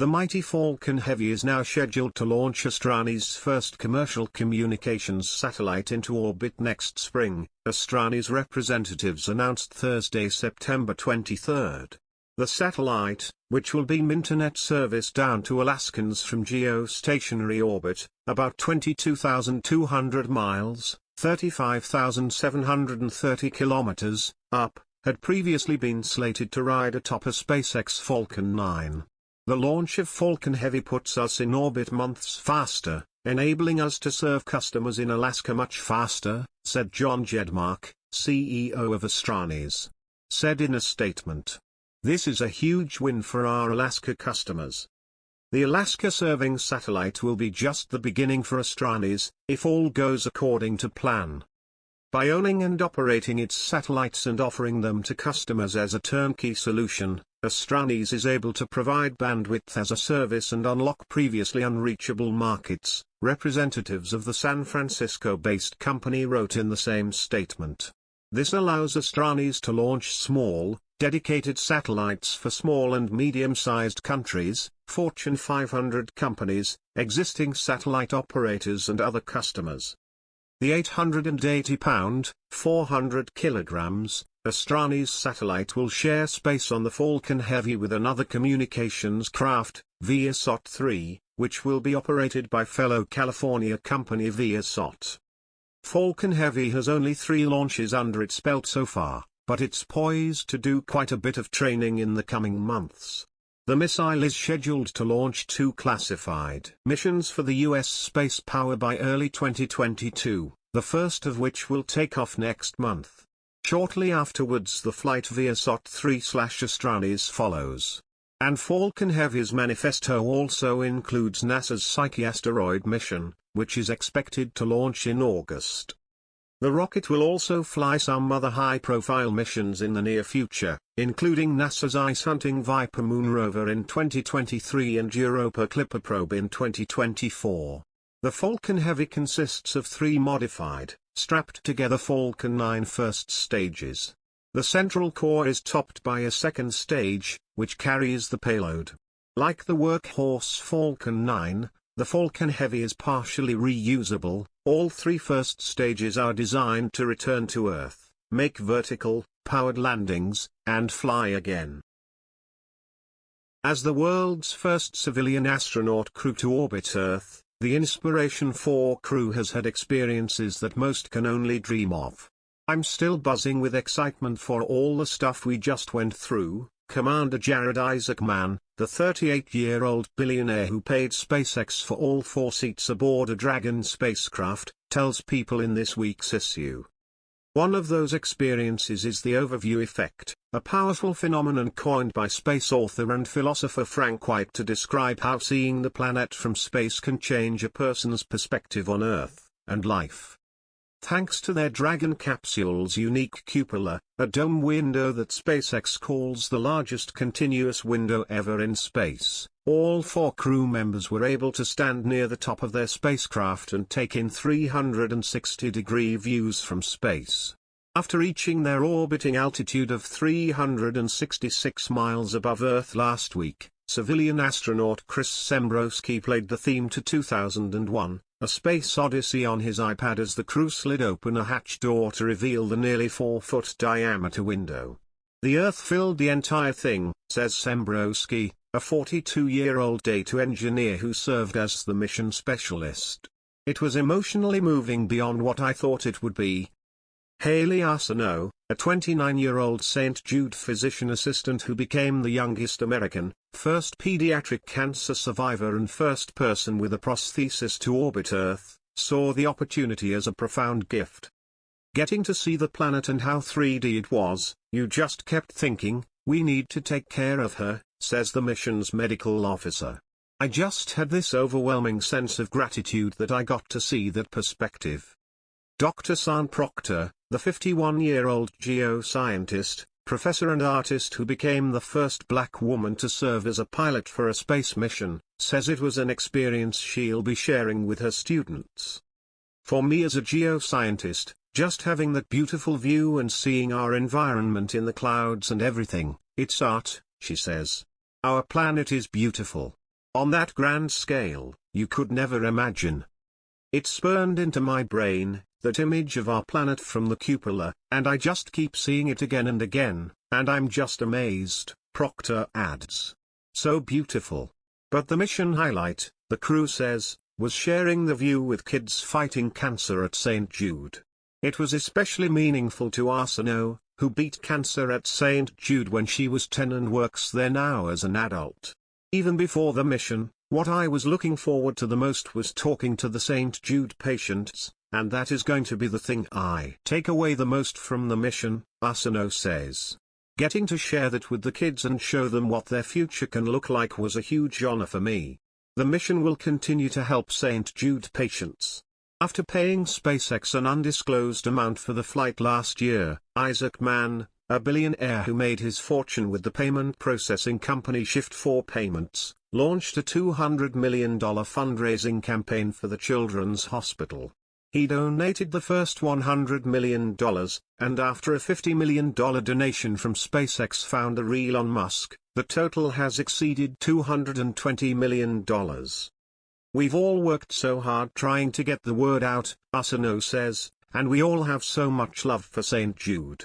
The mighty Falcon Heavy is now scheduled to launch Astranis' first commercial communications satellite into orbit next spring, Astranis representatives announced Thursday, September 23. The satellite, which will beam internet service down to Alaskans from geostationary orbit, about 22,200 miles, 35,730 kilometers, up, had previously been slated to ride atop a SpaceX Falcon 9. The launch of Falcon Heavy puts us in orbit months faster, enabling us to serve customers in Alaska much faster, said John Gedmark, CEO of Astranis. Said in a statement. This is a huge win for our Alaska customers. The Alaska-serving satellite will be just the beginning for Astranis, if all goes according to plan. By owning and operating its satellites and offering them to customers as a turnkey solution, Astranis is able to provide bandwidth as a service and unlock previously unreachable markets, representatives of the San Francisco-based company wrote in the same statement. This allows Astranis to launch small, dedicated satellites for small and medium-sized countries, Fortune 500 companies, existing satellite operators and other customers. The 880-pound, 400 kilograms, Astranis satellite will share space on the Falcon Heavy with another communications craft, Viasat-3, which will be operated by fellow California company Viasat. Falcon Heavy has only 3 launches under its belt so far, but it's poised to do quite a bit of training in the coming months. The missile is scheduled to launch 2 classified missions for the U.S. space power by early 2022, the first of which will take off next month. Shortly afterwards the flight via SOT-3/Astranis follows. And Falcon Heavy's manifesto also includes NASA's Psyche asteroid mission, which is expected to launch in August. The rocket will also fly some other high-profile missions in the near future, including NASA's ice-hunting Viper moon rover in 2023 and Europa Clipper probe in 2024. The Falcon Heavy consists of 3 modified, strapped-together Falcon 9 first stages. The central core is topped by a second stage, which carries the payload. Like the workhorse Falcon 9, the Falcon Heavy is partially reusable. All 3 first stages are designed to return to Earth, make vertical, powered landings, and fly again. As the world's first civilian astronaut crew to orbit Earth, the Inspiration4 crew has had experiences that most can only dream of. I'm still buzzing with excitement for all the stuff we just went through, Commander Jared Isaacman, the 38-year-old billionaire who paid SpaceX for all 4 seats aboard a Dragon spacecraft, tells people in this week's issue. One of those experiences is the overview effect, a powerful phenomenon coined by space author and philosopher Frank White to describe how seeing the planet from space can change a person's perspective on Earth and life. Thanks to their Dragon capsule's unique cupola, a dome window that SpaceX calls the largest continuous window ever in space, all 4 crew members were able to stand near the top of their spacecraft and take in 360-degree views from space. After reaching their orbiting altitude of 366 miles above Earth last week, civilian astronaut Chris Sembrowski played the theme to 2001. A Space Odyssey on his iPad as the crew slid open a hatch door to reveal the nearly 4-foot diameter window. The Earth filled the entire thing, says Sembrowski, a 42-year-old data engineer who served as the mission specialist. It was emotionally moving beyond what I thought it would be. Haley Arsenault, a 29-year-old St. Jude physician assistant who became the youngest American, first pediatric cancer survivor and first person with a prosthesis to orbit Earth, saw the opportunity as a profound gift. Getting to see the planet and how 3D it was, you just kept thinking, we need to take care of her, says the mission's medical officer. I just had this overwhelming sense of gratitude that I got to see that perspective. Dr. San Proctor, the 51-year-old geoscientist, professor and artist who became the first black woman to serve as a pilot for a space mission, says it was an experience she'll be sharing with her students. For me as a geoscientist, just having that beautiful view and seeing our environment in the clouds and everything, it's art, she says. Our planet is beautiful. On that grand scale, you could never imagine. It spurned into my brain, that image of our planet from the cupola, and I just keep seeing it again and again, and I'm just amazed, Proctor adds. So beautiful. But the mission highlight, the crew says, was sharing the view with kids fighting cancer at St. Jude. It was especially meaningful to Arsino, who beat cancer at St. Jude when she was 10 and works there now as an adult. Even before the mission, what I was looking forward to the most was talking to the St. Jude patients, and that is going to be the thing I take away the most from the mission, Arsino says. Getting to share that with the kids and show them what their future can look like was a huge honor for me. The mission will continue to help St. Jude patients. After paying SpaceX an undisclosed amount for the flight last year, Isaac Mann, a billionaire who made his fortune with the payment processing company Shift4 Payments, launched a $200 million fundraising campaign for the Children's Hospital. He donated the first $100 million, and after a $50 million donation from SpaceX founder Elon Musk, the total has exceeded $220 million. We've all worked so hard trying to get the word out, Arsino says, and we all have so much love for St. Jude.